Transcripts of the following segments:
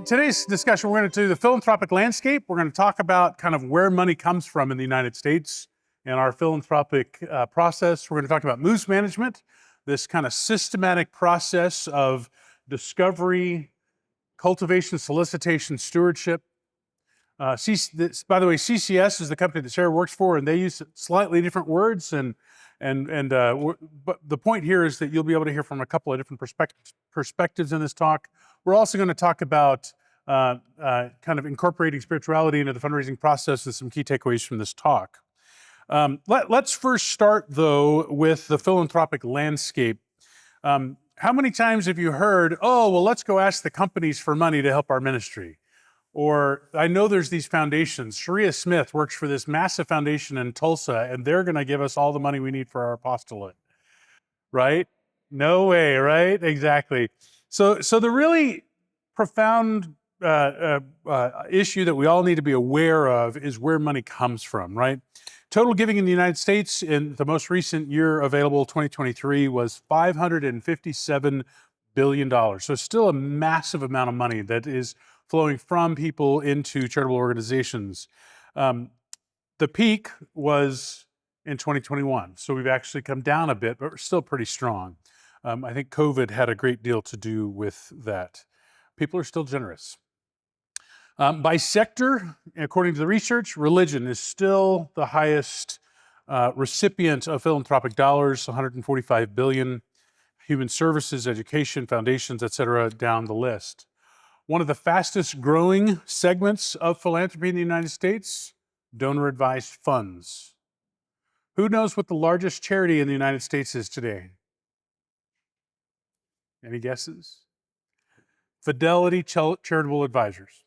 today's discussion, we're going to do the philanthropic landscape. We're going to talk about kind of where money comes from in the United States and our philanthropic process. We're going to talk about moves management, this kind of systematic process of discovery, cultivation, solicitation, stewardship. By the way, CCS is the company that Sarah works for, and they use slightly different words. But the point here is that you'll be able to hear from a couple of different perspectives in this talk. We're also going to talk about kind of incorporating spirituality into the fundraising process and some key takeaways from this talk. Let's first start, though, with the philanthropic landscape. How many times have you heard, oh, well, let's go ask the companies for money to help our ministry? Or I know there's these foundations. Sharia Smith works for this massive foundation in Tulsa, and they're going to give us all the money we need for our apostolate, right? No way, right? Exactly. So the really profound issue that we all need to be aware of is where money comes from, right? Total giving in the United States in the most recent year available, 2023, was $557 billion. So still a massive amount of money that is flowing from people into charitable organizations. The peak was in 2021, so we've actually come down a bit, but we're still pretty strong. I think COVID had a great deal to do with that. People are still generous. By sector, according to the research, religion is still the highest recipient of philanthropic dollars, 145 billion. Human services, education, foundations, et cetera, down the list. One of the fastest growing segments of philanthropy in the United States, donor-advised funds. Who knows what the largest charity in the United States is today? Any guesses? Fidelity Charitable Advisors.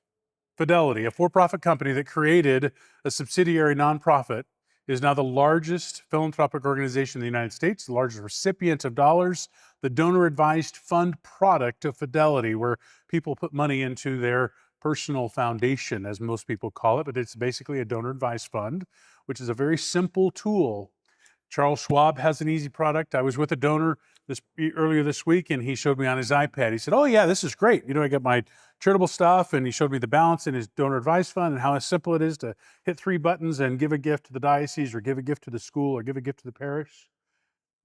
Fidelity, a for-profit company that created a subsidiary nonprofit, is now the largest philanthropic organization in the United States, the largest recipient of dollars, the donor-advised fund product of Fidelity, where people put money into their personal foundation, as most people call it, but it's basically a donor-advised fund, which is a very simple tool. Charles Schwab has an easy product. I was with a donor earlier this week, and he showed me on his iPad. He said, oh yeah, this is great. You know, I got my charitable stuff, and he showed me the balance in his donor advised fund and how simple it is to hit 3 buttons and give a gift to the diocese or give a gift to the school or give a gift to the parish.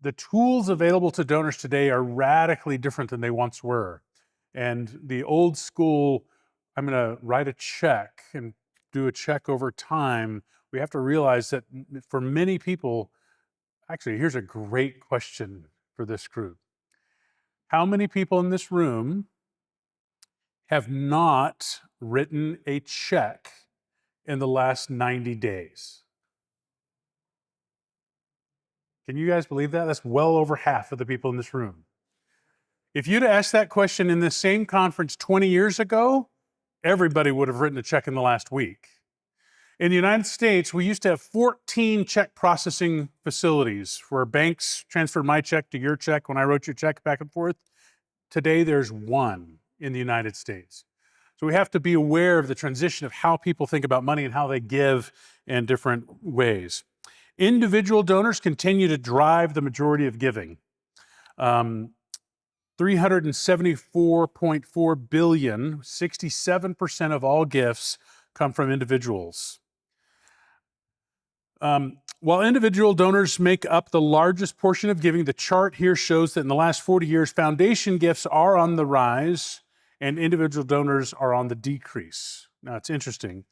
The tools available to donors today are radically different than they once were. And the old school, I'm going to write a check and do a check over time. We have to realize that for many people, actually, here's a great question for this group. How many people in this room have not written a check in the last 90 days? Can you guys believe that? That's well over half of the people in this room. If you'd asked that question in this same conference 20 years ago, everybody would have written a check in the last week. In the United States, we used to have 14 check processing facilities where banks transferred my check to your check when I wrote your check back and forth. Today, there's one in the United States. So we have to be aware of the transition of how people think about money and how they give in different ways. Individual donors continue to drive the majority of giving. $374.4 billion, 67% of all gifts come from individuals. While individual donors make up the largest portion of giving, the chart here shows that in the last 40 years, foundation gifts are on the rise and individual donors are on the decrease. Now, it's interesting.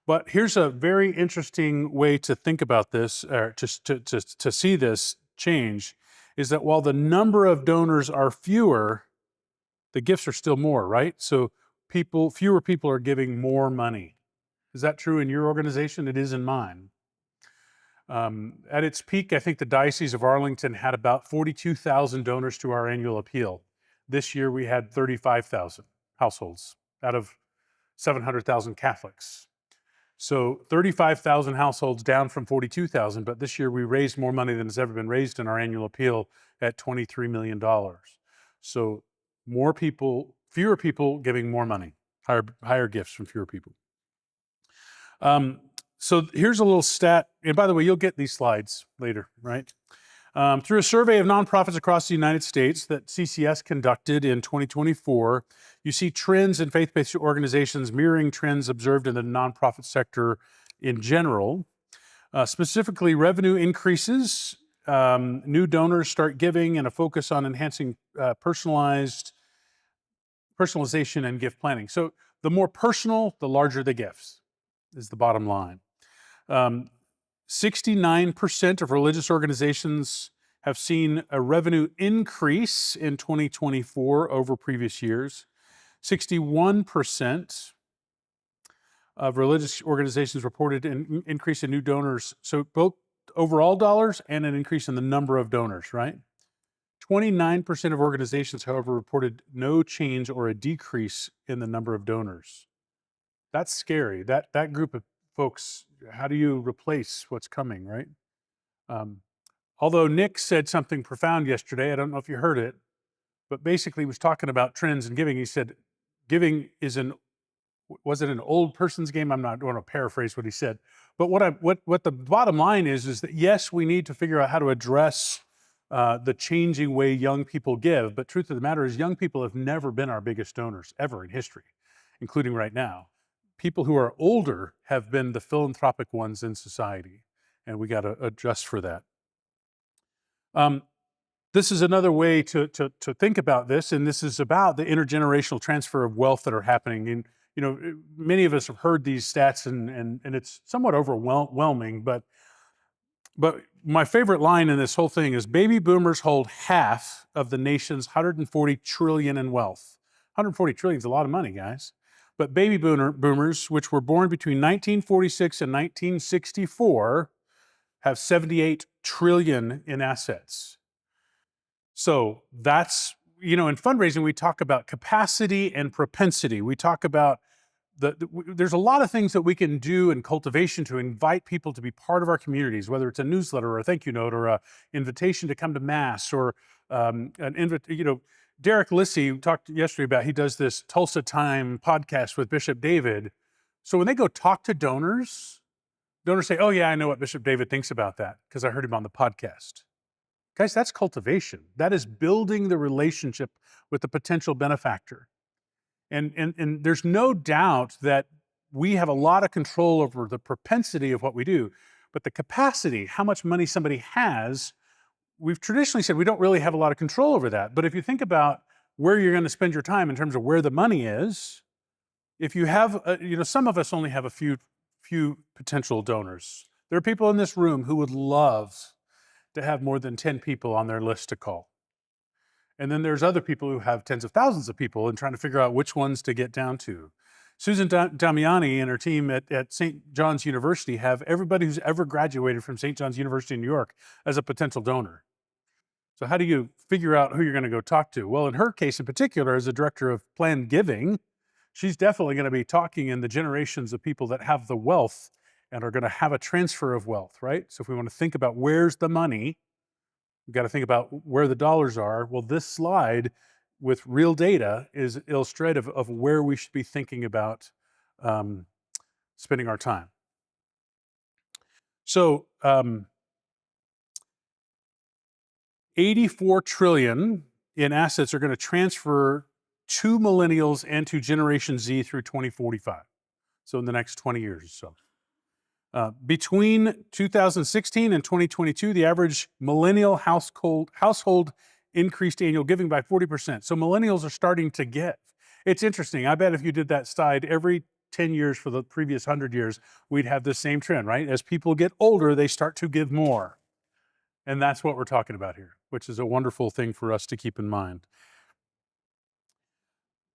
But here's a very interesting way to think about this, or to see this change, is that while the number of donors are fewer, the gifts are still more, right? So fewer people are giving more money. Is that true in your organization? It is in mine. At its peak, I think the Diocese of Arlington had about 42,000 donors to our annual appeal. This year, we had 35,000 households out of 700,000 Catholics. So 35,000 households down from 42,000, but this year we raised more money than has ever been raised in our annual appeal at $23 million. So fewer people giving more money, higher gifts from fewer people. So here's a little stat, and by the way, you'll get these slides later, right? Through a survey of nonprofits across the United States that CCS conducted in 2024, you see trends in faith-based organizations mirroring trends observed in the nonprofit sector in general. Specifically, revenue increases, new donors start giving, and a focus on enhancing personalization and gift planning. So the more personal, the larger the gifts, is the bottom line. 69% of religious organizations have seen a revenue increase in 2024 over previous years. 61% of religious organizations reported an increase in new donors. So both overall dollars and an increase in the number of donors, right? 29% of organizations, however, reported no change or a decrease in the number of donors. That's scary. That group of folks, how do you replace what's coming, right? Although Nick said something profound yesterday, I don't know if you heard it, but basically he was talking about trends in giving. He said, giving is was it an old person's game? I'm not going to paraphrase what he said, but what the bottom line is that yes, we need to figure out how to address the changing way young people give. But truth of the matter is, young people have never been our biggest donors ever in history, including right now. People who are older have been the philanthropic ones in society, and we got to adjust for that. This is another way to think about this, and this is about the intergenerational transfer of wealth that are happening. And you know, many of us have heard these stats, and it's somewhat overwhelming. But my favorite line in this whole thing is: baby boomers hold half of the nation's 140 trillion in wealth. 140 trillion is a lot of money, guys. But baby boomers, which were born between 1946 and 1964, have 78 trillion in assets. So that's, you know, in fundraising, we talk about capacity and propensity. We talk about there's a lot of things that we can do in cultivation to invite people to be part of our communities, whether it's a newsletter or a thank you note or a invitation to come to mass or Derek Lissy talked yesterday about, he does this Tulsa Time podcast with Bishop David. So when they go talk to donors say, oh yeah, I know what Bishop David thinks about that because I heard him on the podcast. Guys, that's cultivation. That is building the relationship with the potential benefactor. And there's no doubt that we have a lot of control over the propensity of what we do, but the capacity, how much money somebody has, we've traditionally said we don't really have a lot of control over that. But if you think about where you're going to spend your time in terms of where the money is, if you have, some of us only have a few potential donors. There are people in this room who would love to have more than 10 people on their list to call. And then there's other people who have tens of thousands of people and trying to figure out which ones to get down to. Susan Damiani and her team at St. John's University have everybody who's ever graduated from St. John's University in New York as a potential donor. So how do you figure out who you're going to go talk to? Well, in her case in particular, as a director of planned giving, she's definitely going to be talking in the generations of people that have the wealth and are going to have a transfer of wealth, right? So if we want to think about where's the money, we've got to think about where the dollars are. Well, this slide with real data is illustrative of where we should be thinking about spending our time. So 84 trillion in assets are going to transfer to millennials and to Generation Z through 2045. So in the next 20 years or so. Between 2016 and 2022, the average millennial household increased annual giving by 40%. So millennials are starting to give. It's interesting. I bet if you did that slide every 10 years for the previous 100 years, we'd have the same trend, right? As people get older, they start to give more. And that's what we're talking about here, which is a wonderful thing for us to keep in mind.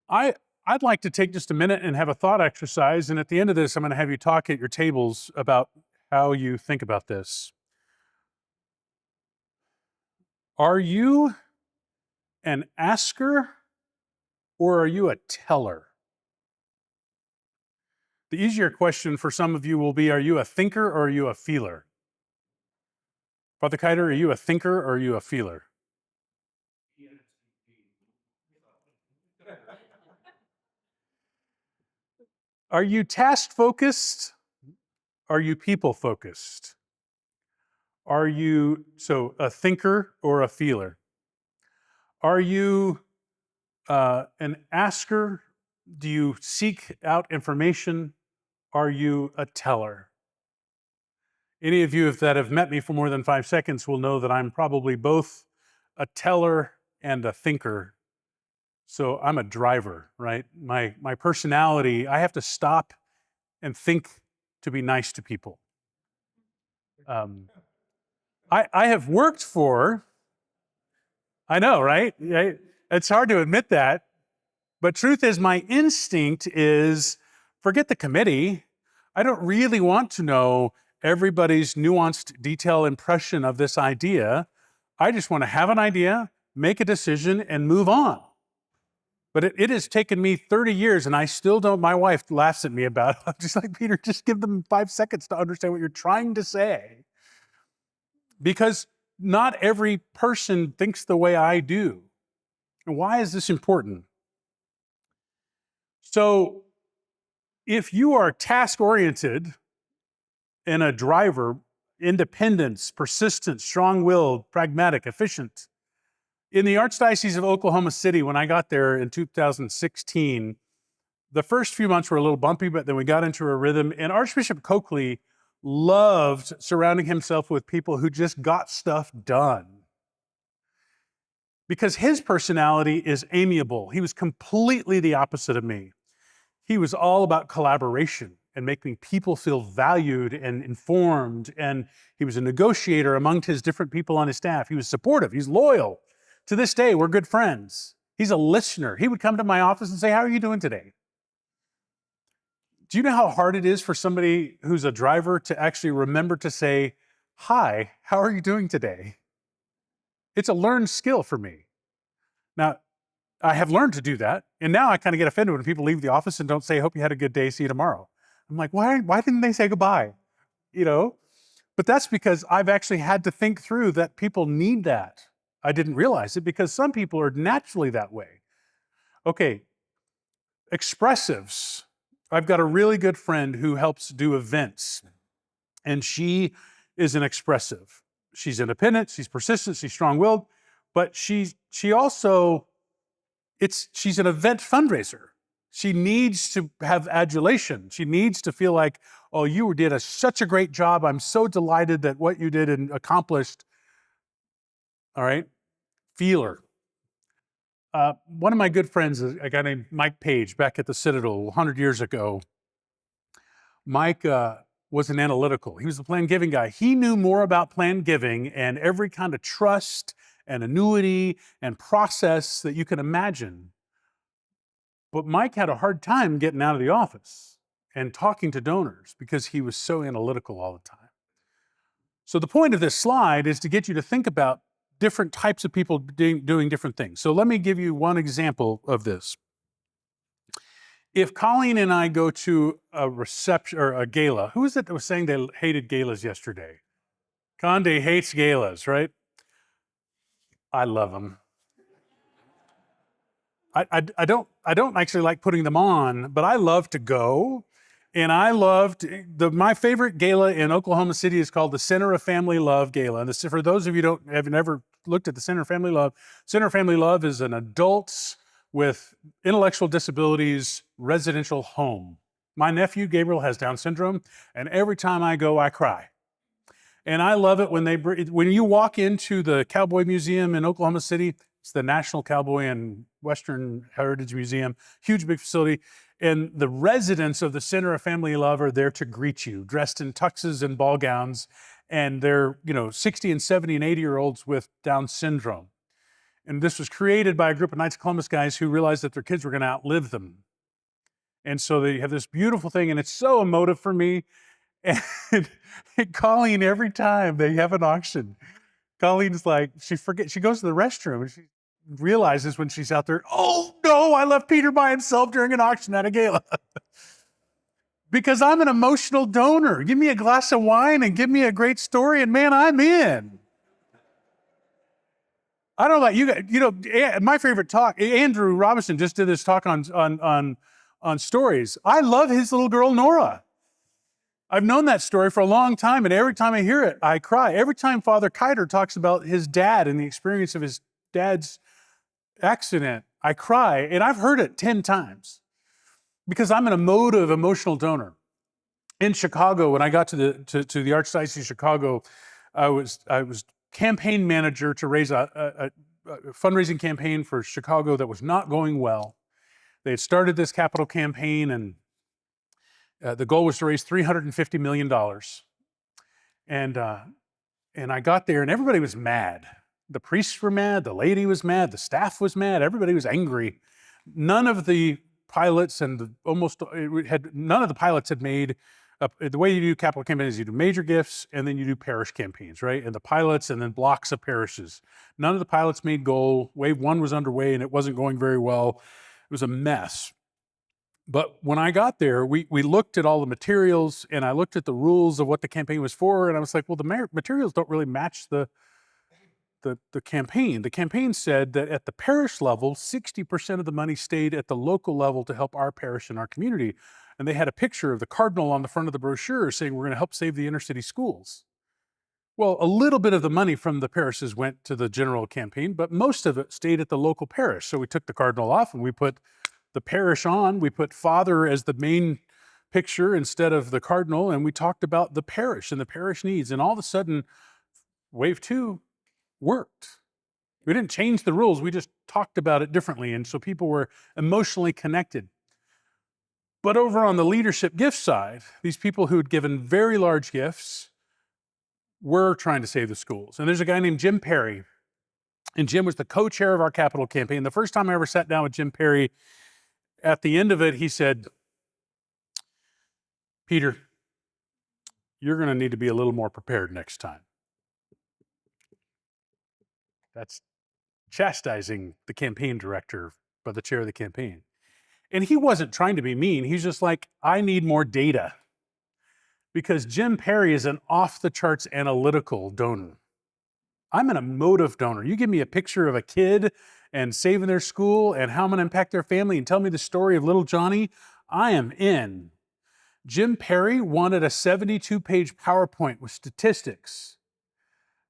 I'd like to take just a minute and have a thought exercise. And at the end of this, I'm going to have you talk at your tables about how you think about this. Are you an asker or are you a teller? The easier question for some of you will be, are you a thinker or are you a feeler? Father Kiter, are you a thinker or are you a feeler? Are you task focused? Are you people focused? Are you a thinker or a feeler? Are you an asker? Do you seek out information? Are you a teller? Any of you that have met me for more than 5 seconds will know that I'm probably both a teller and a thinker. So I'm a driver, right? My personality, I have to stop and think to be nice to people. I have worked for, I know, right? It's hard to admit that. But truth is, my instinct is forget the committee. I don't really want to know everybody's nuanced, detailed impression of this idea. I just want to have an idea, make a decision, and move on. But it has taken me 30 years, and I still don't. My wife laughs at me about it. I'm just like, Peter, just give them 5 seconds to understand what you're trying to say. Because not every person thinks the way I do. And why is this important? So, if you are task-oriented and a driver, independence, persistent, strong-willed, pragmatic, efficient. In the Archdiocese of Oklahoma City, when I got there in 2016, the first few months were a little bumpy, but then we got into a rhythm. And Archbishop Coakley loved surrounding himself with people who just got stuff done. Because his personality is amiable. He was completely the opposite of me. He was all about collaboration and making people feel valued and informed. And he was a negotiator among his different people on his staff. He was supportive. He's loyal. To this day, we're good friends. He's a listener. He would come to my office and say, "How are you doing today?" Do you know how hard it is for somebody who's a driver to actually remember to say, "Hi, how are you doing today?" It's a learned skill for me. Now, I have learned to do that. And now I kind of get offended when people leave the office and don't say, "Hope you had a good day, see you tomorrow." I'm like, why didn't they say goodbye? You know? But that's because I've actually had to think through that people need that. I didn't realize it because some people are naturally that way. Okay, expressives. I've got a really good friend who helps do events, and she is an expressive. She's independent, she's persistent, she's strong-willed, but she's an event fundraiser. She needs to have adulation. She needs to feel like, "Oh, you did such a great job. I'm so delighted that what you did and accomplished." All right, feeler. One of my good friends, a guy named Mike Page, back at the Citadel 100 years ago. Mike was an analytical. He was a plan giving guy. He knew more about plan giving and every kind of trust and annuity and process that you can imagine. But Mike had a hard time getting out of the office and talking to donors because he was so analytical all the time. So the point of this slide is to get you to think about different types of people doing different things. So let me give you one example of this. If Colleen and I go to a reception or a gala, who is it that was saying they hated galas yesterday? Conde hates galas, right? I love them. I don't actually like putting them on, but I love to go. And I loved my favorite gala in Oklahoma City is called the Center of Family Love Gala. And for those of you who have never looked at the Center of Family Love, Center of Family Love is an adults with intellectual disabilities residential home. My nephew Gabriel has Down syndrome, and every time I go, I cry. And I love it when you walk into the Cowboy Museum in Oklahoma City. It's the National Cowboy and Western Heritage Museum, huge big facility. And the residents of the Center of Family Love are there to greet you, dressed in tuxes and ball gowns. And they're, 60 and 70 and 80-year-olds with Down syndrome. And this was created by a group of Knights of Columbus guys who realized that their kids were going to outlive them. And so they have this beautiful thing, and it's so emotive for me. And Colleen, every time they have an auction, Colleen's like, she goes to the restroom and she realizes when she's out there, "Oh no, I left Peter by himself during an auction at a gala." Because I'm an emotional donor. Give me a glass of wine and give me a great story, and man, I'm in. I don't know about you guys, my favorite talk, Andrew Robinson just did this talk on stories. I love his little girl, Nora. I've known that story for a long time, and every time I hear it, I cry. Every time Father Kiter talks about his dad and the experience of his dad's accident, I cry, and I've heard it 10 times because I'm an emotive, emotional donor. In Chicago, when I got to the Archdiocese of Chicago, I was campaign manager to raise a fundraising campaign for Chicago that was not going well. They had started this capital campaign, and the goal was to raise $350 million. And I got there, and everybody was mad. The priests were mad, the lady was mad, the staff was mad, everybody was angry. None of the pilots none of the pilots had made, the way you do capital campaigns is you do major gifts and then you do parish campaigns, right? And the pilots and then blocks of parishes. None of the pilots made goal. Wave 1 was underway and it wasn't going very well. It was a mess. But when I got there, we looked at all the materials and I looked at the rules of what the campaign was for, and I was like, well, the materials don't really match the campaign. The campaign said that at the parish level, 60% of the money stayed at the local level to help our parish and our community. And they had a picture of the cardinal on the front of the brochure saying, we're going to help save the inner city schools. Well, a little bit of the money from the parishes went to the general campaign, but most of it stayed at the local parish. So we took the cardinal off and we put the parish on. We put Father as the main picture instead of the cardinal, and we talked about the parish and the parish needs. And all of a sudden, wave 2 worked. We didn't change the rules, we just talked about it differently, and so people were emotionally connected. But over on the leadership gift side, these people who had given very large gifts were trying to save the schools. And there's a guy named Jim Perry, and Jim was the co-chair of our capital campaign. The first time I ever sat down with Jim Perry, at the end of it, he said, Peter, you're going to need to be a little more prepared next time. That's chastising the campaign director by the chair of the campaign. And he wasn't trying to be mean. He's just like, I need more data. Because Jim Perry is an off-the-charts analytical donor. I'm an emotive donor. You give me a picture of a kid and saving their school and how I'm going to impact their family and tell me the story of little Johnny, I am in. Jim Perry wanted a 72-page PowerPoint with statistics.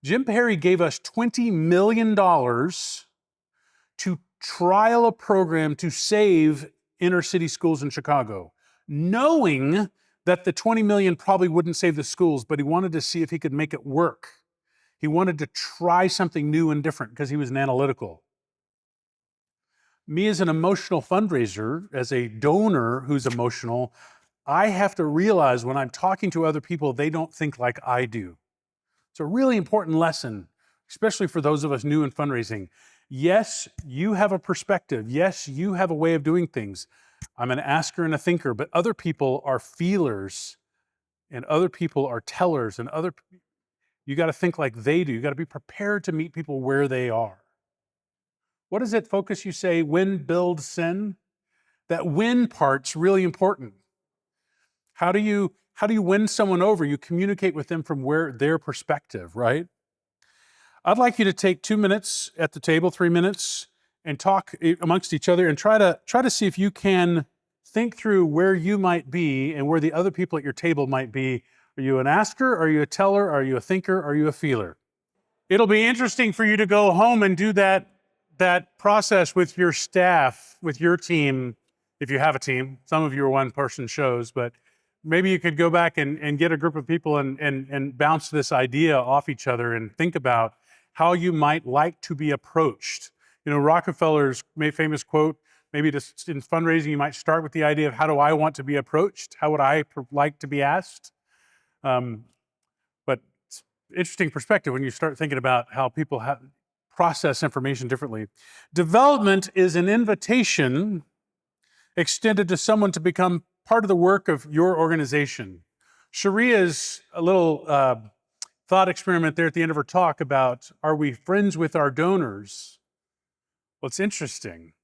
Jim Perry gave us $20 million to trial a program to save inner city schools in Chicago, knowing that the $20 million probably wouldn't save the schools, but he wanted to see if he could make it work. He wanted to try something new and different because he was an analytical. Me as an emotional fundraiser, as a donor who's emotional, I have to realize when I'm talking to other people, they don't think like I do. It's a really important lesson, especially for those of us new in fundraising. Yes, you have a perspective. Yes, you have a way of doing things. I'm an asker and a thinker, but other people are feelers and other people are tellers, and you got to think like they do. You got to be prepared to meet people where they are. What does it focus you say? Win, build, sin? That win part's really important. How do you win someone over? You communicate with them from their perspective, right? I'd like you to take 2 minutes at the table, 3 minutes, and talk amongst each other and try to see if you can think through where you might be and where the other people at your table might be. Are you an asker? Are you a teller? Are you a thinker? Are you a feeler? It'll be interesting for you to go home and do that process with your staff, with your team, if you have a team. Some of you are one-person shows, but maybe you could go back and get a group of people and bounce this idea off each other and think about how you might like to be approached. You know, Rockefeller's famous quote, maybe just in fundraising, you might start with the idea of how do I want to be approached? How would I like to be asked? But it's interesting perspective when you start thinking about how people process information differently. Development is an invitation extended to someone to become part of the work of your organization. Sharia's a little thought experiment there at the end of her talk about, are we friends with our donors? Well, it's interesting.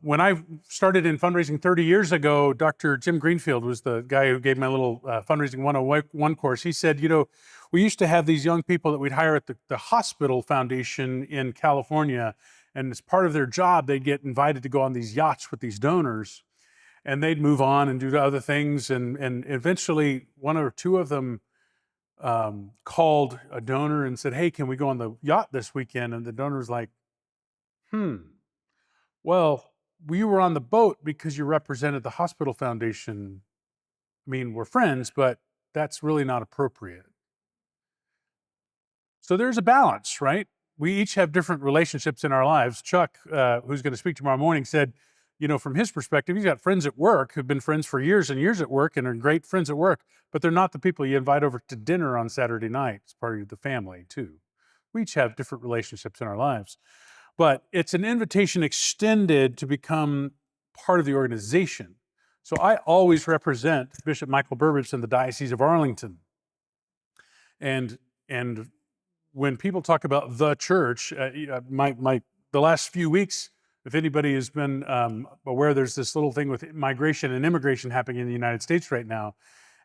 When I started in fundraising 30 years ago, Dr. Jim Greenfield was the guy who gave my little fundraising 101 course. He said, you know, we used to have these young people that we'd hire at the hospital foundation in California, and as part of their job, they'd get invited to go on these yachts with these donors. and they'd move on and do other things. And eventually, one or two of them called a donor and said, "Hey, can we go on the yacht this weekend?" And the donor was like, well, we were on the boat because you represented the hospital foundation. I mean, we're friends, but that's really not appropriate. So there's a balance, right? We each have different relationships in our lives. Chuck, who's going to speak tomorrow morning, said, from his perspective, he's got friends at work who've been friends for years and years at work and are great friends at work, but they're not the people you invite over to dinner on Saturday night. It's part of the family, too. We each have different relationships in our lives, but it's an invitation extended to become part of the organization. So I always represent Bishop Michael Burbidge in the Diocese of Arlington. And when people talk about the church, the last few weeks, if anybody has been aware, there's this little thing with migration and immigration happening in the United States right now.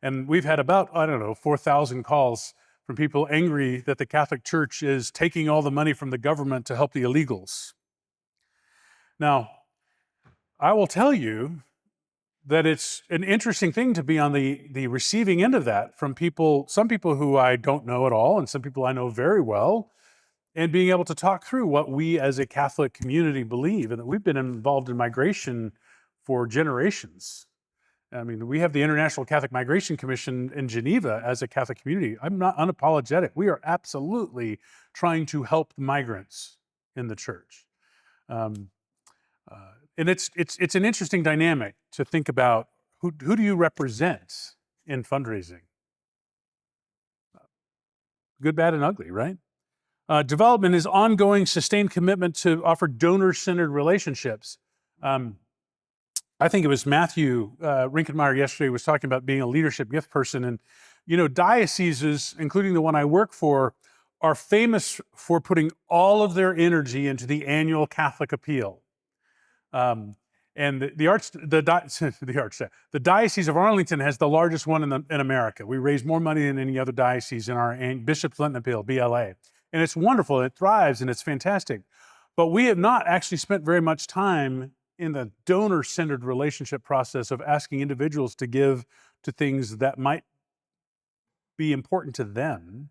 And we've had about, 4,000 calls from people angry that the Catholic Church is taking all the money from the government to help the illegals. Now, I will tell you that it's an interesting thing to be on the receiving end of that from some people who I don't know at all, and some people I know very well, and being able to talk through what we as a Catholic community believe, and that we've been involved in migration for generations. I mean, we have the International Catholic Migration Commission in Geneva as a Catholic community. I'm not unapologetic. We are absolutely trying to help migrants in the church. And it's an interesting dynamic to think about who do you represent in fundraising? Good, bad, and ugly, right? Development is ongoing, sustained commitment to offer donor-centered relationships. I think it was Matthew Rinkenmeyer yesterday was talking about being a leadership gift person. And, dioceses, including the one I work for, are famous for putting all of their energy into the annual Catholic appeal. And the Diocese of Arlington has the largest one in America. We raise more money than any other diocese in our Bishop's Lenten Appeal, BLA. And it's wonderful, it thrives, and it's fantastic. But we have not actually spent very much time in the donor-centered relationship process of asking individuals to give to things that might be important to them.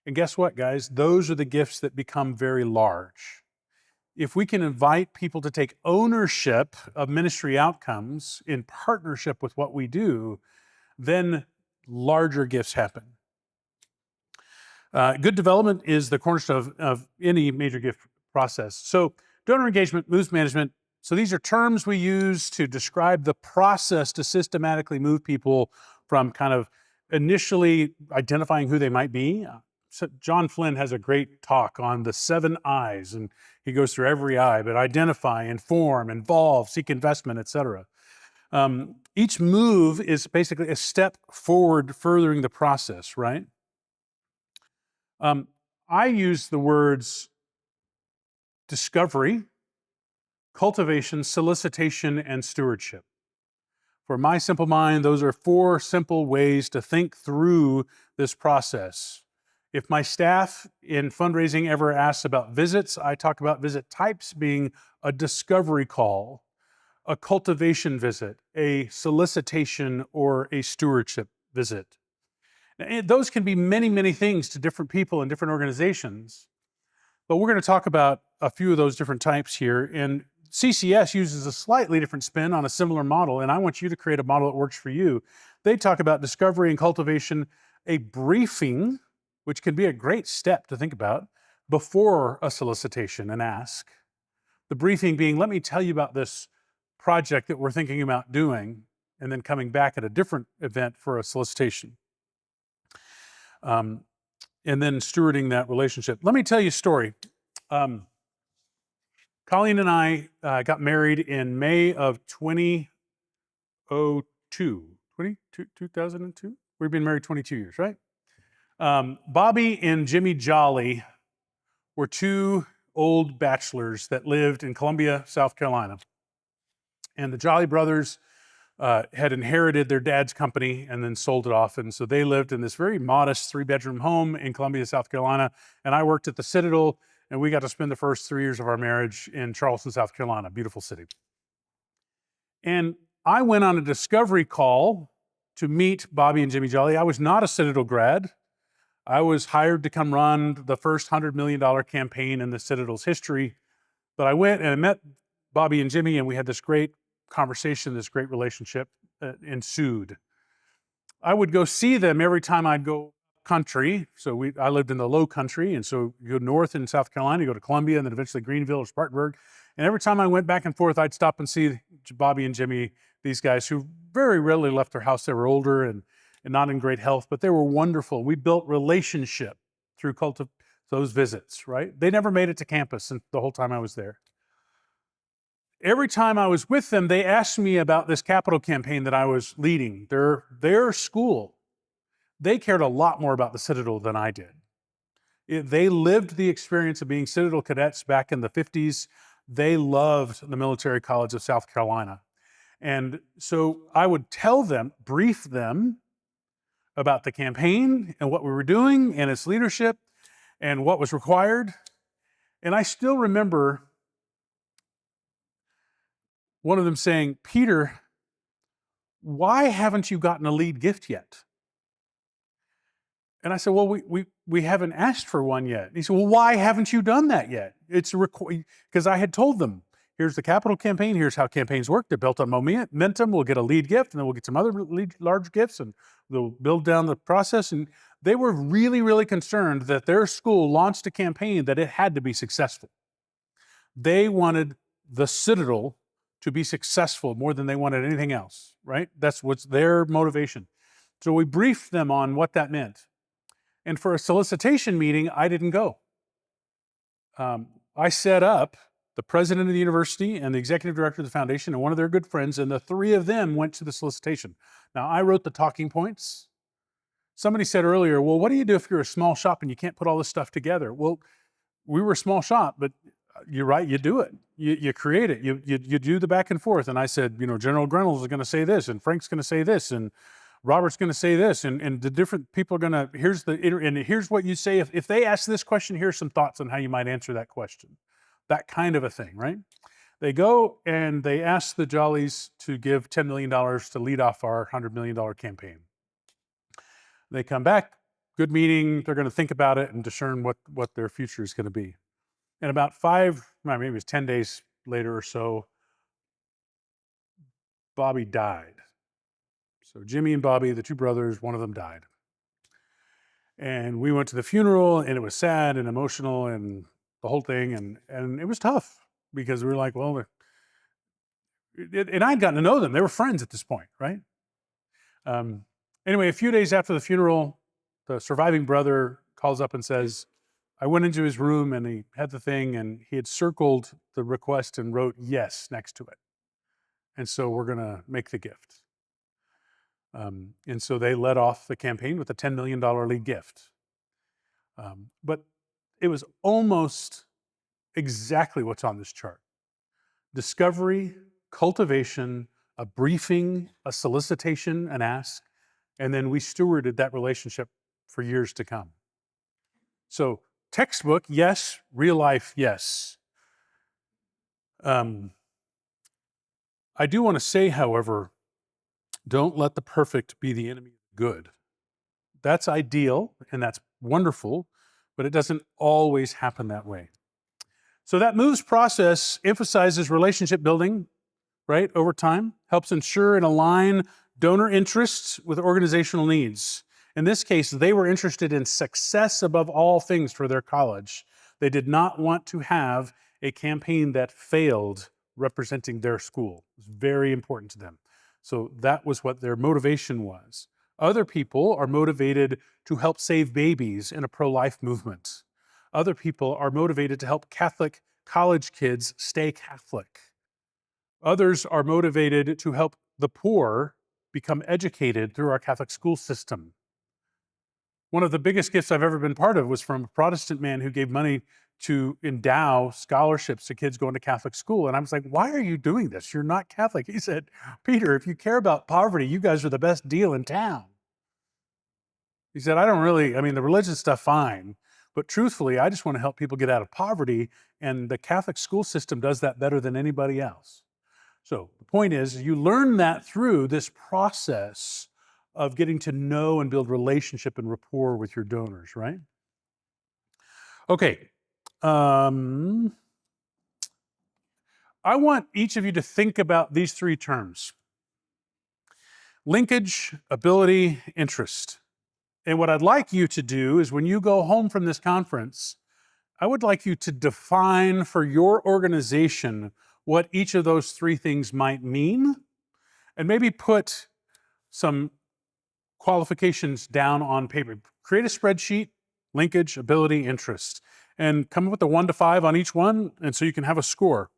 And guess what, guys? Those are the gifts that become very large. If we can invite people to take ownership of ministry outcomes in partnership with what we do, then larger gifts happen. Good development is the cornerstone of any major gift process. So donor engagement, moves management. So these are terms we use to describe the process to systematically move people from kind of initially identifying who they might be. So John Flynn has a great talk on the 7 I's, and he goes through every I, but identify, inform, involve, seek investment, etc. Each move is basically a step forward furthering the process, right? I use the words discovery, cultivation, solicitation, and stewardship. For my simple mind, those are 4 simple ways to think through this process. If my staff in fundraising ever asks about visits, I talk about visit types being a discovery call, a cultivation visit, a solicitation, or a stewardship visit. And those can be many, many things to different people in different organizations, but we're going to talk about a few of those different types here. And CCS uses a slightly different spin on a similar model, and I want you to create a model that works for you. They talk about discovery and cultivation, a briefing, which can be a great step to think about, before a solicitation and ask. The briefing being, let me tell you about this project that we're thinking about doing, and then coming back at a different event for a solicitation. And then stewarding that relationship. Let me tell you a story. Colleen and I got married in May of 2002. We've been married 22 years, right? Bobby and Jimmy Jolly were 2 old bachelors that lived in Columbia, South Carolina. And the Jolly brothers had inherited their dad's company and then sold it off. And so they lived in this very modest 3-bedroom home in Columbia, South Carolina. And I worked at the Citadel, and we got to spend the first 3 years of our marriage in Charleston, South Carolina, beautiful city. And I went on a discovery call to meet Bobby and Jimmy Jolly. I was not a Citadel grad. I was hired to come run the first $100 million campaign in the Citadel's history. But I went and I met Bobby and Jimmy, and we had this great conversation, this great relationship ensued. I would go see them every time I'd go country. So I lived in the low country, and so you go north in South Carolina, you go to Columbia, and then eventually Greenville or Spartanburg. And every time I went back and forth, I'd stop and see Bobby and Jimmy, these guys who very rarely left their house. They were older and not in great health, but they were wonderful. We built relationship through those visits, right? They never made it to campus the whole time I was there. Every time I was with them, they asked me about this capital campaign that I was leading. Their school, they cared a lot more about the Citadel than I did. They lived the experience of being Citadel cadets back in the 50s. They loved the Military College of South Carolina. And so I would tell them, brief them about the campaign and what we were doing and its leadership and what was required. And I still remember one of them saying, "Peter, why haven't you gotten a lead gift yet?" And I said, "Well, we haven't asked for one yet." And he said, "Well, why haven't you done that yet?" It's because I had told them, here's the capital campaign, here's how campaigns work. They're built on momentum. We'll get a lead gift, and then we'll get some other large gifts, and they'll build down the process. And they were really, really concerned that their school launched a campaign that it had to be successful. They wanted the Citadel to be successful more than they wanted anything else, right? That's what's their motivation. So we briefed them on what that meant. And for a solicitation meeting, I didn't go. I set up the president of the university and the executive director of the foundation and one of their good friends, and the three of them went to the solicitation. Now, I wrote the talking points. Somebody said earlier, well, what do you do if you're a small shop and you can't put all this stuff together? Well, we were a small shop, but you're right, you do it. You create it. You do the back and forth. And I said, General Reynolds is going to say this, and Frank's going to say this, and Robert's going to say this, and the different people are going to, here's what you say. If they ask this question, here's some thoughts on how you might answer that question. That kind of a thing, right? They go and they ask the Jollies to give $10 million to lead off our $100 million campaign. They come back, good meeting, they're going to think about it and discern what their future is going to be. And about maybe it was 10 days later or so, Bobby died. So Jimmy and Bobby, the two brothers, one of them died. And we went to the funeral, and it was sad and emotional and the whole thing. And it was tough because we were like, well, and I'd gotten to know them. They were friends at this point, right? Anyway, a few days after the funeral, the surviving brother calls up and says, I went into his room and he had the thing and he had circled the request and wrote yes next to it. And so we're going to make the gift. And so they led off the campaign with a $10 million lead gift. But it was almost exactly what's on this chart. Discovery, cultivation, a briefing, a solicitation, an ask, and then we stewarded that relationship for years to come. So textbook, yes. Real life, yes. I do want to say, however, don't let the perfect be the enemy of the good. That's ideal and that's wonderful, but it doesn't always happen that way. So that moves process emphasizes relationship building, right, over time, helps ensure and align donor interests with organizational needs. In this case, they were interested in success above all things for their college. They did not want to have a campaign that failed representing their school. It was very important to them. So that was what their motivation was. Other people are motivated to help save babies in a pro-life movement. Other people are motivated to help Catholic college kids stay Catholic. Others are motivated to help the poor become educated through our Catholic school system. One of the biggest gifts I've ever been part of was from a Protestant man who gave money to endow scholarships to kids going to Catholic school. And I was like, why are you doing this? You're not Catholic. He said, Peter, if you care about poverty, you guys are the best deal in town. He said, the religion stuff, fine. But truthfully, I just want to help people get out of poverty. And the Catholic school system does that better than anybody else. So the point is, you learn that through this process of getting to know and build relationship and rapport with your donors, right? Okay. I want each of you to think about these three terms: linkage, ability, interest. And what I'd like you to do is when you go home from this conference, I would like you to define for your organization what each of those three things might mean, and maybe put some qualifications down on paper. Create a spreadsheet: linkage, ability, interest, and come up with a 1 to 5 on each one, and so you can have a score.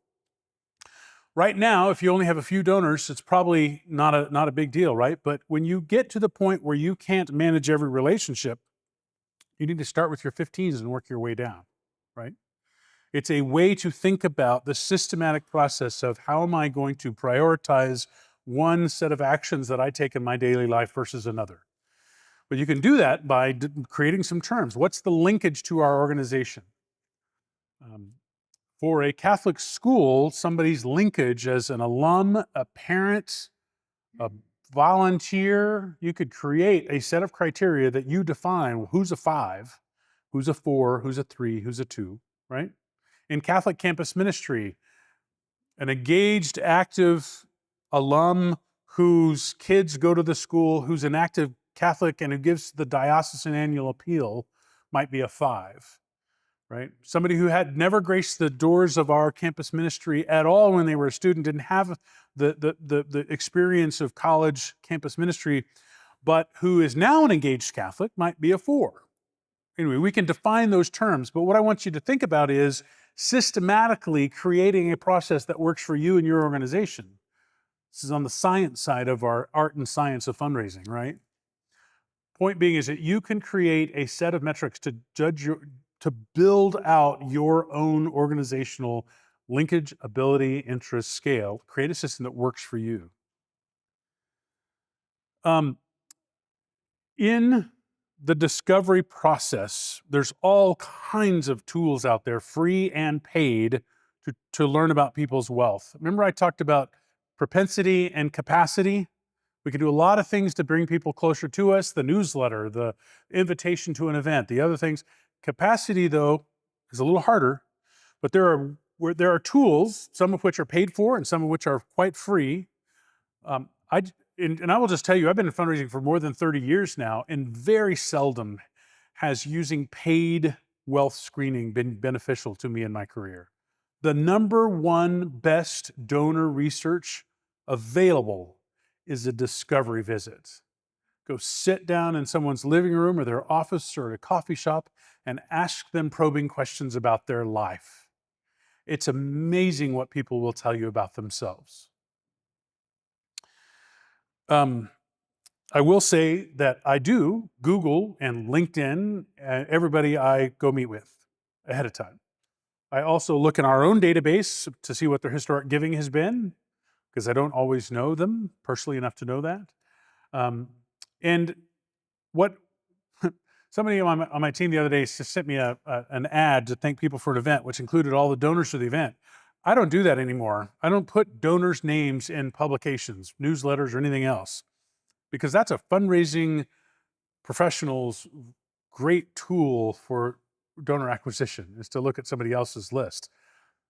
Right now, if you only have a few donors, it's probably not a big deal, right? But when you get to the point where you can't manage every relationship, you need to start with your 15s and work your way down, right? It's a way to think about the systematic process of how am I going to prioritize one set of actions that I take in my daily life versus another. But you can do that by creating some terms. What's the linkage to our organization? For a Catholic school, somebody's linkage as an alum, a parent, a volunteer, you could create a set of criteria that you define who's a 5, who's a 4, who's a 3, who's a 2, right? In Catholic campus ministry, an engaged, active alum whose kids go to the school, who's an active Catholic and who gives the diocesan annual appeal might be a 5. Right? Somebody who had never graced the doors of our campus ministry at all when they were a student, didn't have the experience of college campus ministry, but who is now an engaged Catholic might be a 4. Anyway, we can define those terms, but what I want you to think about is systematically creating a process that works for you and your organization. This is on the science side of our art and science of fundraising, right? Point being is that you can create a set of metrics to build out your own organizational linkage, ability, interest, scale. Create a system that works for you. In the discovery process, there's all kinds of tools out there, free and paid, to learn about people's wealth. Remember I talked about propensity and capacity? We can do a lot of things to bring people closer to us: the newsletter, the invitation to an event, the other things. Capacity, though, is a little harder, but there are tools, some of which are paid for and some of which are quite free. And I will just tell you, I've been in fundraising for more than 30 years now, and very seldom has using paid wealth screening been beneficial to me in my career. The number one best donor research available is a discovery visit. Go sit down in someone's living room or their office or at a coffee shop and ask them probing questions about their life. It's amazing what people will tell you about themselves. I will say that I do Google and LinkedIn everybody I go meet with ahead of time. I also look in our own database to see what their historic giving has been, because I don't always know them personally enough to know that. And what somebody on my team the other day sent me an ad to thank people for an event, which included all the donors for the event. I don't do that anymore. I don't put donors' names in publications, newsletters, or anything else, because that's a fundraising professional's great tool for donor acquisition, is to look at somebody else's list.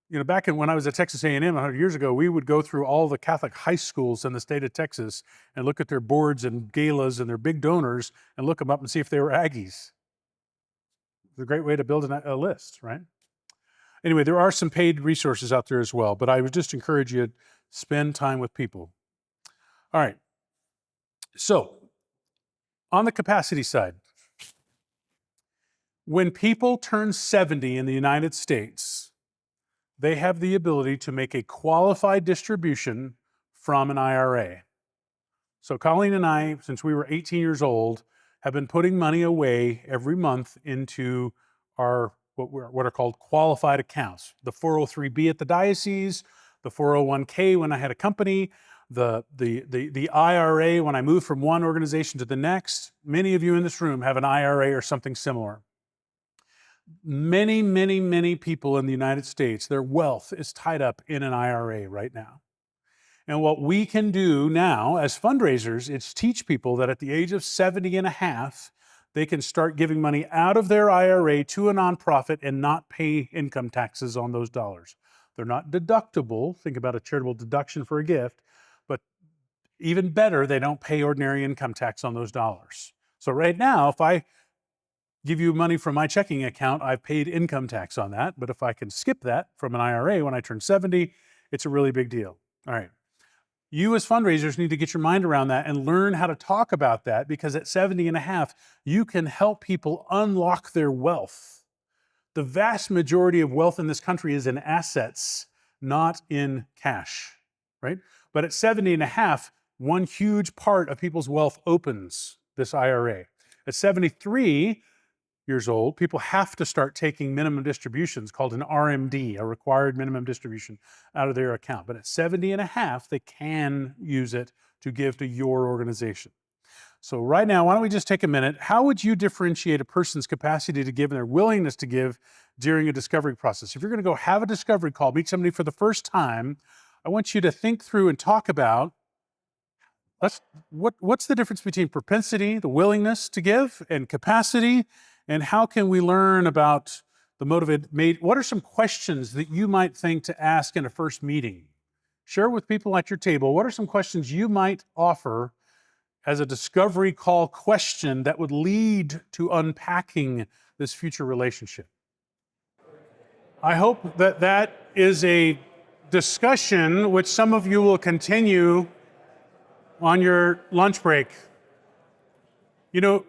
You know, back when I was at Texas A&M 100 years ago, we would go through all the Catholic high schools in the state of Texas and look at their boards and galas and their big donors and look them up and see if they were Aggies. It's a great way to build a list, right? Anyway, there are some paid resources out there as well, but I would just encourage you to spend time with people. All right. So, on the capacity side, when people turn 70 in the United States, they have the ability to make a qualified distribution from an IRA. So Colleen and I, since we were 18 years old, have been putting money away every month into our what are called qualified accounts. The 403B at the diocese, the 401k when I had a company, the IRA when I moved from one organization to the next. Many of you in this room have an IRA or something similar. Many, many people in the United States, their wealth is tied up in an IRA right now. And what we can do now as fundraisers is teach people that at the age of 70 and a half, they can start giving money out of their IRA to a nonprofit and not pay income taxes on those dollars. They're not deductible. Think about a charitable deduction for a gift, but even better, they don't pay ordinary income tax on those dollars. So right now, if I give you money from my checking account, I've paid income tax on that. But if I can skip that from an IRA when I turn 70, it's a really big deal. All right. You as fundraisers need to get your mind around that and learn how to talk about that, because at 70 and a half, you can help people unlock their wealth. The vast majority of wealth in this country is in assets, not in cash, right? But at 70 and a half, one huge part of people's wealth opens this IRA. At 73 years old, people have to start taking minimum distributions called an RMD, a required minimum distribution, out of their account. But at 70 and a half, they can use it to give to your organization. So right now, why don't we just take a minute? How would you differentiate a person's capacity to give and their willingness to give during a discovery process? If you're going to go have a discovery call, meet somebody for the first time, I want you to think through and talk about what's the difference between propensity, the willingness to give, and capacity, and how can we learn about the motivated? What are some questions that you might think to ask in a first meeting? Share with people at your table. What are some questions you might offer as a discovery call question that would lead to unpacking this future relationship? I hope that that is a discussion which some of you will continue on your lunch break. You know,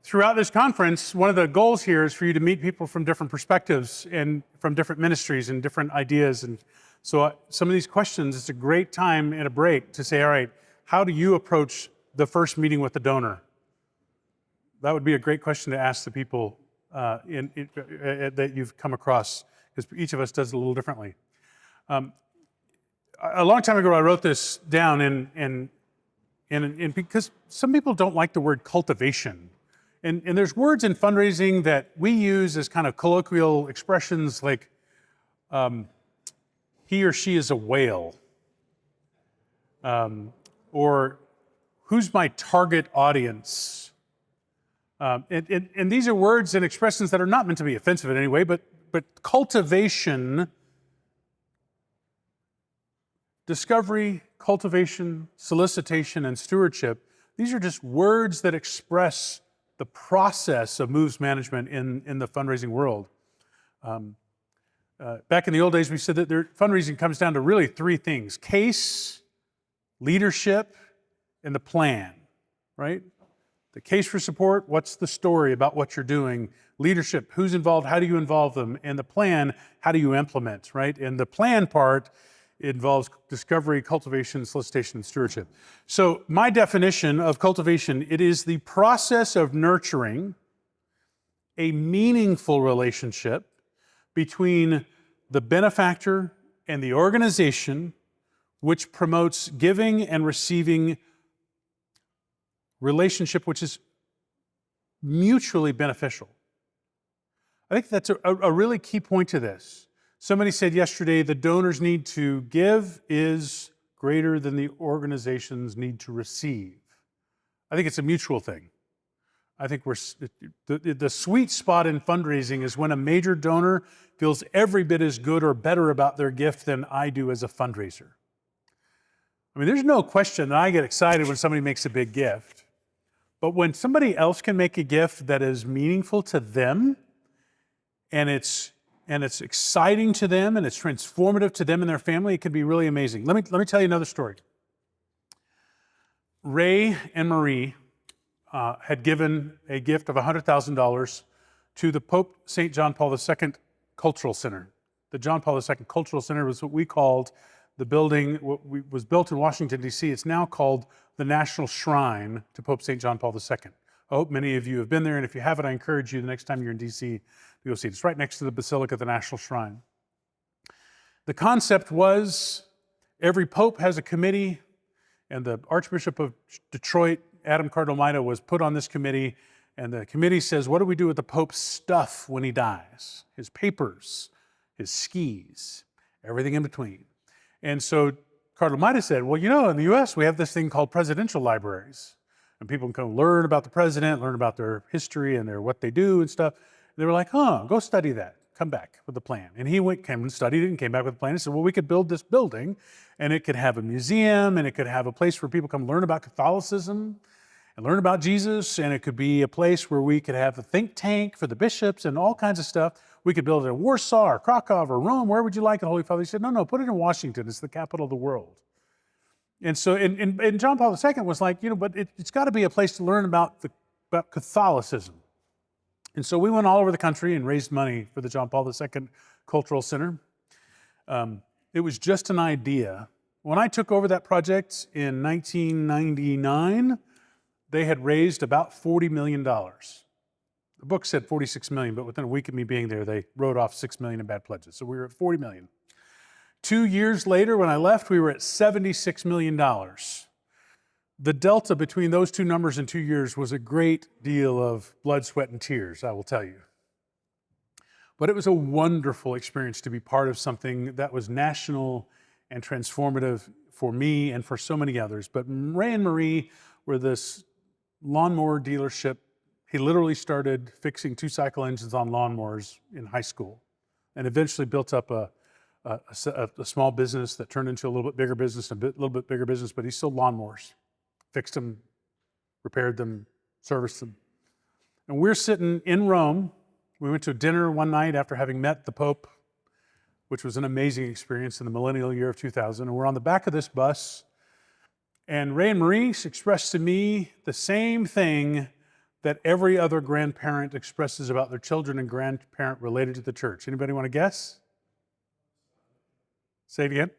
throughout this conference, one of the goals here is for you to meet people from different perspectives and from different ministries and different ideas. And so some of these questions, it's a great time in a break to say, all right, how do you approach the first meeting with the donor? That would be a great question to ask the people that you've come across, because each of us does it a little differently. A long time ago, I wrote this down, and because some people don't like the word cultivation. And there's words in fundraising that we use as kind of colloquial expressions like he or she is a whale, or who's my target audience? And these are words and expressions that are not meant to be offensive in any way, but cultivation, discovery, cultivation, solicitation, and stewardship, these are just words that express the process of moves management in the fundraising world. Back in the old days, we said that fundraising comes down to really three things: case, leadership, and the plan, right? The case for support, what's the story about what you're doing? Leadership, who's involved, how do you involve them? And the plan, how do you implement, right? And the plan part involves discovery, cultivation, solicitation, and stewardship. So my definition of cultivation, it is the process of nurturing a meaningful relationship between the benefactor and the organization, which promotes giving and receiving relationship which is mutually beneficial. I think that's a really key point to this. Somebody said yesterday the donors' need to give is greater than the organization's need to receive. I think it's a mutual thing. I think the sweet spot in fundraising is when a major donor feels every bit as good or better about their gift than I do as a fundraiser. I mean, there's no question that I get excited when somebody makes a big gift. But when somebody else can make a gift that is meaningful to them, and it's exciting to them, and it's transformative to them and their family, it can be really amazing. Let me tell you another story. Ray and Marie had given a gift of $100,000 to the Pope St. John Paul II Cultural Center. The John Paul II Cultural Center was what we called the building, was built in Washington, D.C. It's now called the National Shrine to Pope St. John Paul II. I hope many of you have been there, and if you haven't, I encourage you the next time you're in D.C. to go see it. It's right next to the Basilica of the National Shrine. The concept was every pope has a committee, and the Archbishop of Detroit, Adam Cardinal Maida, was put on this committee, and the committee says, what do we do with the Pope's stuff when he dies? His papers, his skis, everything in between. And so Cardinal Midas said, well, in the US, we have this thing called presidential libraries. And people can come learn about the president, learn about their history and what they do and stuff. They were like, go study that. Come back with a plan. And he came and studied it and came back with a plan and said, well, we could build this building and it could have a museum and it could have a place where people come learn about Catholicism and learn about Jesus. And it could be a place where we could have a think tank for the bishops and all kinds of stuff. We could build it in Warsaw or Krakow or Rome. Where would you like it, Holy Father? He said, no, put it in Washington. It's the capital of the world. And so, and John Paul II was like, but it's got to be a place to learn about Catholicism. And so we went all over the country and raised money for the John Paul II Cultural Center. It was just an idea. When I took over that project in 1999, they had raised about $40 million. The book said 46 million, but within a week of me being there, they wrote off 6 million in bad pledges. So we were at 40 million. 2 years later, when I left, we were at $76 million. The delta between those two numbers in 2 years was a great deal of blood, sweat, and tears, I will tell you. But it was a wonderful experience to be part of something that was national and transformative for me and for so many others. But Ray and Marie were this lawnmower dealership. He literally started fixing two-cycle engines on lawnmowers in high school and eventually built up a small business that turned into a little bit bigger business, little bit bigger business, but he sold lawnmowers. Fixed them, repaired them, serviced them. And we're sitting in Rome. We went to dinner one night after having met the Pope, which was an amazing experience in the millennial year of 2000. And we're on the back of this bus. And Ray and Maurice expressed to me the same thing that every other grandparent expresses about their children and grandparent related to the church. Anybody want to guess? Say it again.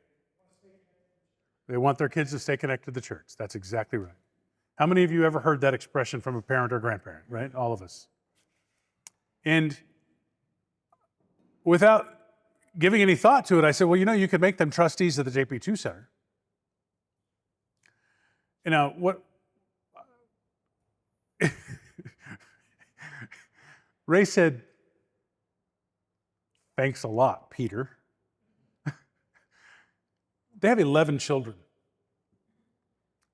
They want their kids to stay connected to the church. That's exactly right. How many of you ever heard that expression from a parent or grandparent, right? All of us. And without giving any thought to it, I said, well, you could make them trustees of the JP2 Center. What Ray said, thanks a lot, Peter. They have 11 children.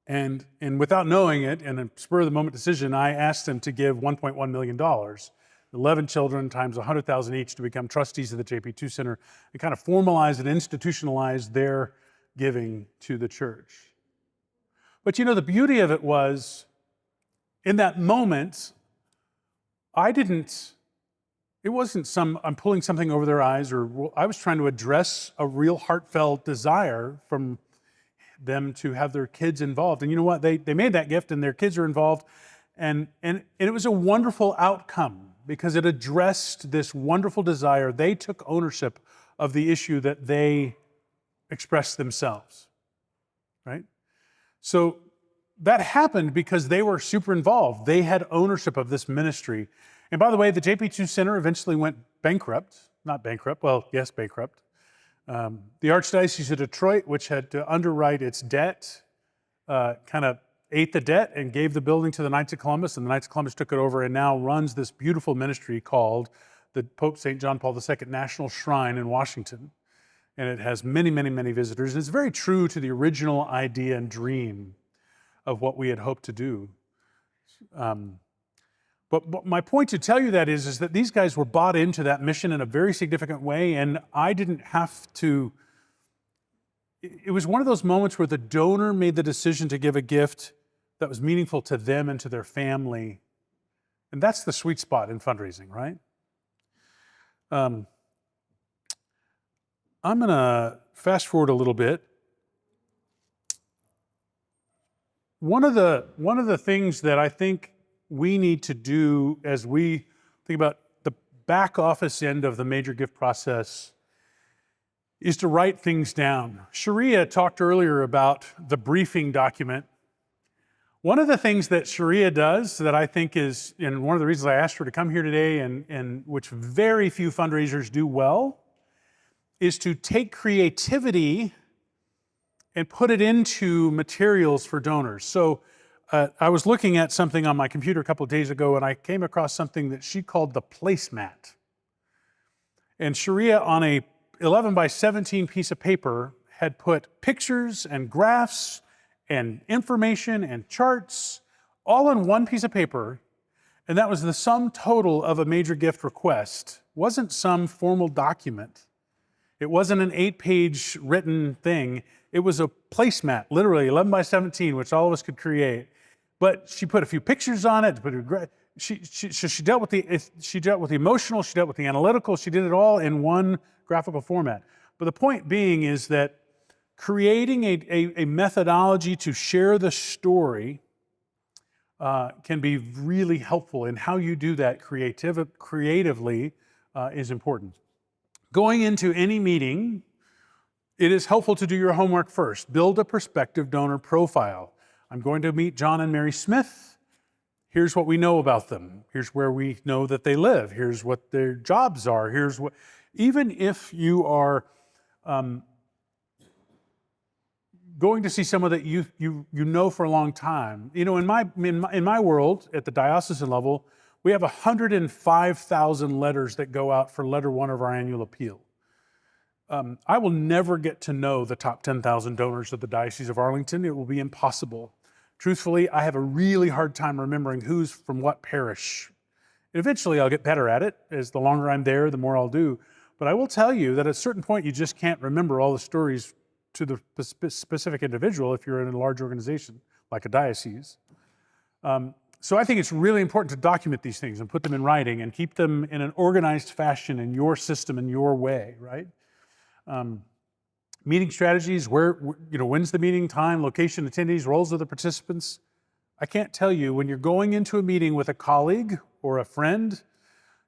And without knowing it, in a spur-of-the-moment decision, I asked them to give $1.1 million, 11 children times $100,000 each, to become trustees of the JP2 Center and kind of formalize and institutionalize their giving to the church. But the beauty of it was, in that moment, it wasn't I'm pulling something over their eyes, or I was trying to address a real heartfelt desire from them to have their kids involved. And you know what? They made that gift and their kids are involved. And it was a wonderful outcome because it addressed this wonderful desire. They took ownership of the issue that they expressed themselves, right? So that happened because they were super involved. They had ownership of this ministry. And by the way, the JP2 Center eventually went bankrupt. Not bankrupt, well, yes, bankrupt. The Archdiocese of Detroit, which had to underwrite its debt, kind of ate the debt and gave the building to the Knights of Columbus, and the Knights of Columbus took it over and now runs this beautiful ministry called the Pope St. John Paul II National Shrine in Washington. And it has many, many, many visitors. And it's very true to the original idea and dream of what we had hoped to do. But my point to tell you that is that these guys were bought into that mission in a very significant way, and I didn't have to. It was one of those moments where the donor made the decision to give a gift that was meaningful to them and to their family. And that's the sweet spot in fundraising, right? I'm going to fast forward a little bit. One of the things that I think we need to do as we think about the back office end of the major gift process is to write things down. Sharia talked earlier about the briefing document. One of the things that Sharia does that I think is, and one of the reasons I asked her to come here today, and which very few fundraisers do well, is to take creativity and put it into materials for donors. So I was looking at something on my computer a couple of days ago, and I came across something that she called the placemat. And Sharia, on a 11 by 17 piece of paper, had put pictures and graphs and information and charts all on one piece of paper, and that was the sum total of a major gift request. It wasn't some formal document. It wasn't an 8-page written thing. It was a placemat, literally 11 by 17, which all of us could create. But she put a few pictures on it. She dealt with the emotional, she dealt with the analytical, she did it all in one graphical format. But the point being is that creating a methodology to share the story can be really helpful, and how you do that creatively is important. Going into any meeting, it is helpful to do your homework first. Build a prospective donor profile. I'm going to meet John and Mary Smith. Here's what we know about them. Here's where we know that they live. Here's what their jobs are. Here's what, even if you are going to see someone that you know for a long time. You know, in my world, at the diocesan level, we have 105,000 letters that go out for letter 1 of our annual appeal. I will never get to know the top 10,000 donors of the Diocese of Arlington. It will be impossible. Truthfully, I have a really hard time remembering who's from what parish. Eventually, I'll get better at it. As the longer I'm there, the more I'll do. But I will tell you that at a certain point, you just can't remember all the stories to the specific individual if you're in a large organization like a diocese. So I think it's really important to document these things and put them in writing and keep them in an organized fashion in your system, in your way, right? Meeting strategies, when's the meeting, time, location, attendees, roles of the participants. I can't tell you, when you're going into a meeting with a colleague or a friend,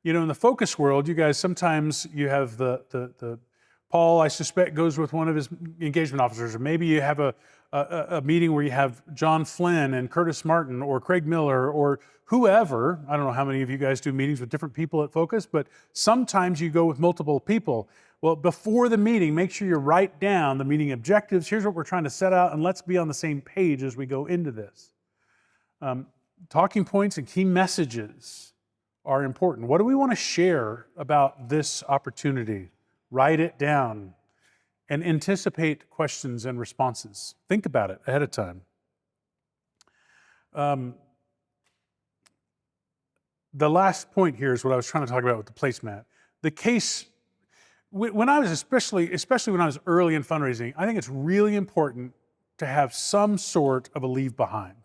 you know, in the focus world, you guys, sometimes you have the Paul, I suspect, goes with one of his engagement officers, or maybe you have a meeting where you have John Flynn and Curtis Martin or Craig Miller or whoever. I don't know how many of you guys do meetings with different people at Focus, but sometimes you go with multiple people. Well, before the meeting, make sure you write down the meeting objectives. Here's what we're trying to set out, and let's be on the same page as we go into this. Talking points and key messages are important. What do we want to share about this opportunity? Write it down and anticipate questions and responses. Think about it ahead of time. The last point here is what I was trying to talk about with the placemat. The case, when I was especially when I was early in fundraising, I think it's really important to have some sort of a leave behind.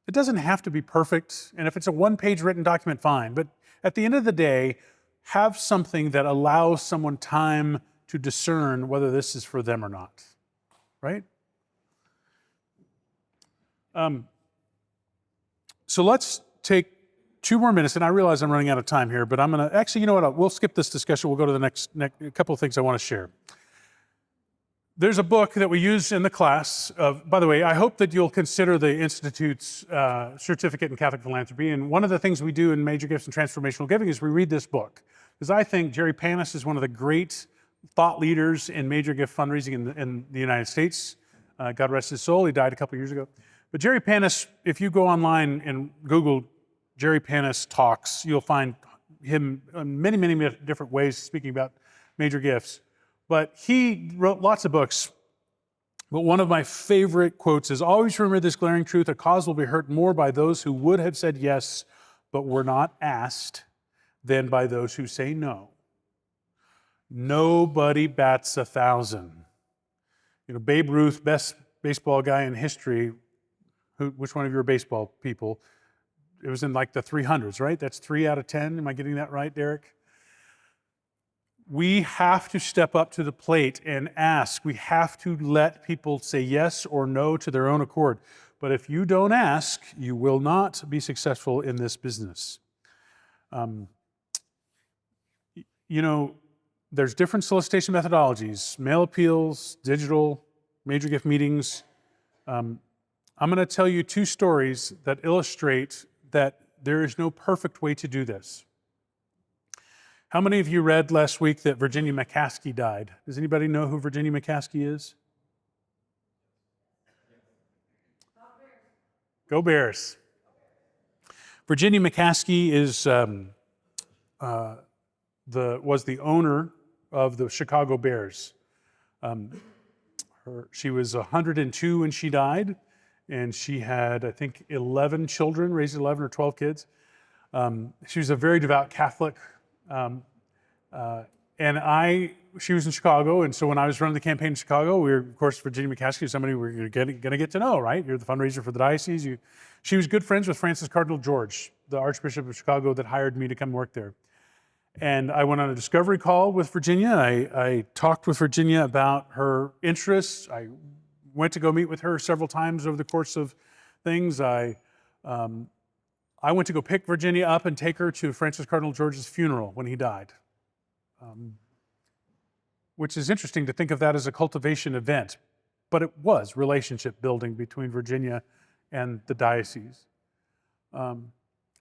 It doesn't have to be perfect, and if it's a one-page written document, fine. But at the end of the day, have something that allows someone time to discern whether this is for them or not, right? So let's take 2 more minutes, and I realize I'm running out of time here, but I'm gonna, actually, you know what, we'll skip this discussion. We'll go to the next couple of things I wanna share. There's a book that we use in the class. By the way, I hope that you'll consider the Institute's certificate in Catholic philanthropy. And one of the things we do in Major Gifts and Transformational Giving is we read this book. Because I think Jerry Panis is one of the great thought leaders in major gift fundraising in the United States. God rest his soul, he died a couple years ago. But Jerry Panis, if you go online and Google Jerry Panis talks, you'll find him in many, many different ways speaking about major gifts. But he wrote lots of books. But one of my favorite quotes is, always remember this glaring truth: a cause will be hurt more by those who would have said yes, but were not asked, than by those who say no. Nobody bats 1,000. You know, Babe Ruth, best baseball guy in history. Which one of you are baseball people? It was in like the 300s, right? That's 3 out of 10. Am I getting that right, Derek? We have to step up to the plate and ask. We have to let people say yes or no to their own accord. But if you don't ask, you will not be successful in this business. You know, there's different solicitation methodologies: mail appeals, digital, major gift meetings. I'm going to tell you 2 stories that illustrate that there is no perfect way to do this. How many of you read last week that Virginia McCaskey died? Does anybody know who Virginia McCaskey is? Go Bears. Virginia McCaskey is was the owner of the Chicago Bears. She was 102 when she died, and she had, I think, 11 children, raised 11 or 12 kids. She was a very devout Catholic. She was in Chicago, and so when I was running the campaign in Chicago, we were, of course, Virginia McCaskey, somebody we're going to get to know, right? You're the fundraiser for the diocese. She was good friends with Francis Cardinal George, the Archbishop of Chicago that hired me to come work there. And I went on a discovery call with Virginia. I talked with Virginia about her interests. I went to go meet with her several times over the course of things. I went to go pick Virginia up and take her to Francis Cardinal George's funeral when he died. Which is interesting to think of that as a cultivation event, but it was relationship building between Virginia and the diocese.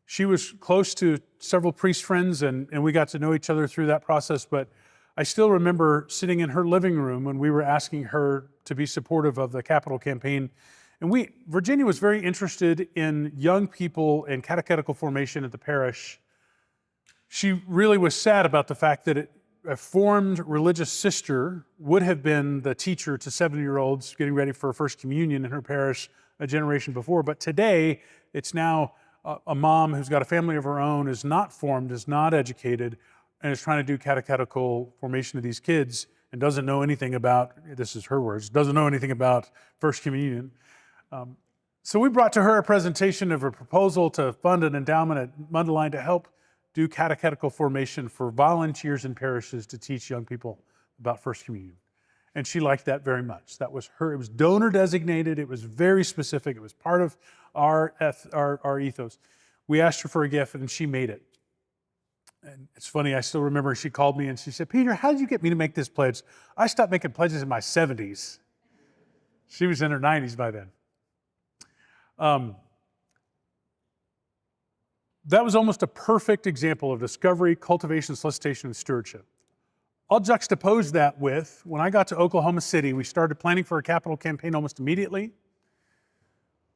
She was close to several priest friends, and we got to know each other through that process, but I still remember sitting in her living room when we were asking her to be supportive of the capital campaign. And Virginia was very interested in young people and catechetical formation at the parish. She really was sad about the fact that a formed religious sister would have been the teacher to 7-year-olds getting ready for First Communion in her parish a generation before. But today, it's now a mom who's got a family of her own, is not formed, is not educated, and is trying to do catechetical formation of these kids and doesn't know anything about, this is her words, doesn't know anything about First Communion. So we brought to her a presentation of a proposal to fund an endowment at Mundelein to help do catechetical formation for volunteers in parishes to teach young people about First Communion. And she liked that very much. That was her, it was donor designated, it was very specific, it was part of our ethos. We asked her for a gift and she made it. And it's funny, I still remember she called me and she said, "Peter, how did you get me to make this pledge? I stopped making pledges in my 70s. She was in her 90s by then. That was almost a perfect example of discovery, cultivation, solicitation, and stewardship. I'll juxtapose that with, when I got to Oklahoma City, we started planning for a capital campaign almost immediately.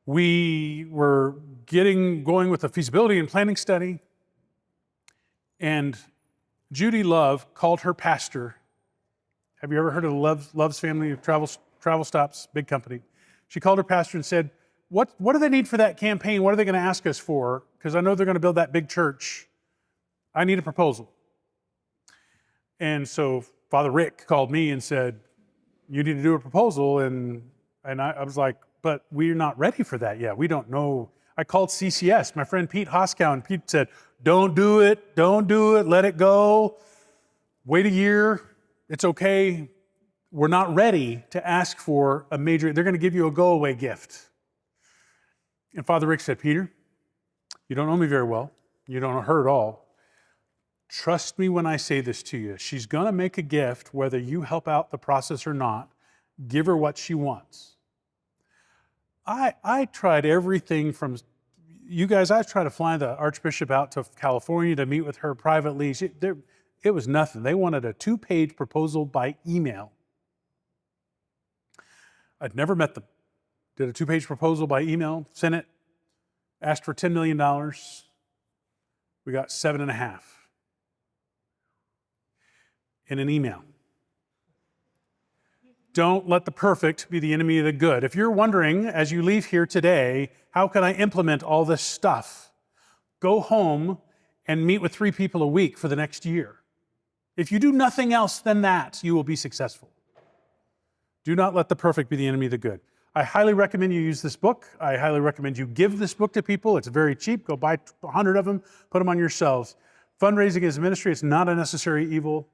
We were going with a feasibility and planning study, and Judy Love called her pastor. Have you ever heard of the Love's family of travel stops, big company? She called her pastor and said, what do they need for that campaign? What are they going to ask us for? Because I know they're going to build that big church. I need a proposal. And so Father Rick called me and said, "You need to do a proposal." And I was like, "But we're not ready for that yet. We don't know." I called CCS, my friend Pete Hoskow, and Pete said, don't do it, let it go. Wait a year, it's okay. We're not ready to ask for a major, they're going to give you a go-away gift. And Father Rick said, "Peter, you don't know me very well. You don't know her at all. Trust me when I say this to you. She's going to make a gift, whether you help out the process or not. Give her what she wants." I tried everything from, you guys, I tried to fly the Archbishop out to California to meet with her privately. It was nothing. They wanted a 2-page proposal by email. I'd never met them. Did a 2-page proposal by email, sent it, asked for $10 million. We got 7.5 in an email. Don't let the perfect be the enemy of the good. If you're wondering, as you leave here today, how can I implement all this stuff? Go home and meet with 3 people a week for the next year. If you do nothing else than that, you will be successful. Do not let the perfect be the enemy of the good. I highly recommend you use this book. I highly recommend you give this book to people. It's very cheap. Go buy 100 of them, put them on your shelves. Fundraising is a ministry. It's not a necessary evil.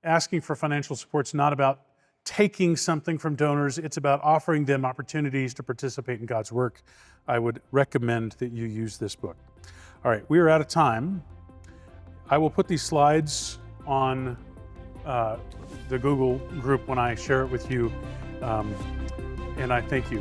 Asking for financial support is not about taking something from donors. It's about offering them opportunities to participate in God's work. I would recommend that you use this book. All right, we are out of time. I will put these slides on the Google group when I share it with you. And I thank you.